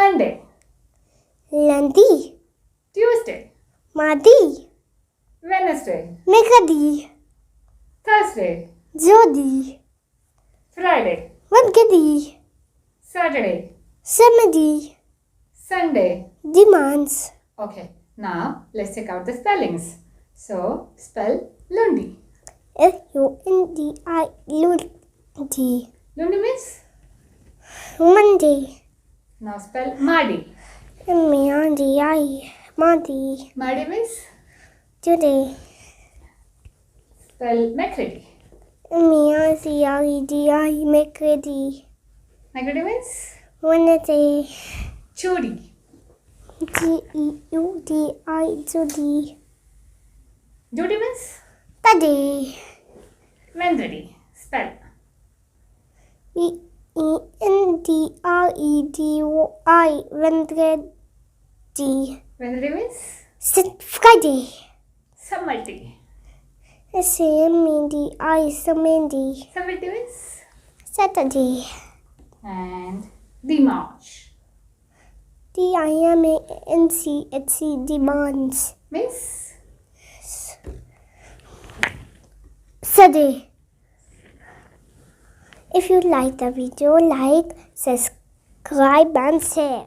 Monday, Lundi, Tuesday, Mardi, Wednesday, Mercredi, Thursday, Jeudi, Friday, Vendredi, Saturday, Samedi, Sunday. Dimanche. Okay, now let's check out the spellings. So, spell Lundi. Lundi, Lundi. Lundi means? Monday, Now spell Mardi. Mardi, Mardi, Mardi means? Tuesday, Spell Mercredi. Mercredi, Mercredi means? Wednesday, Judy. Jeudi, Judy, Judy means? Thursday, Vendredi. Spell. Vendredi, Vendredi, Vendredi means? Friday, Sammalti. Samedi, Sammalti means? Saturday, And Dimanche. Dimanche, Means? Sunday. If you like the video, like, subscribe and share.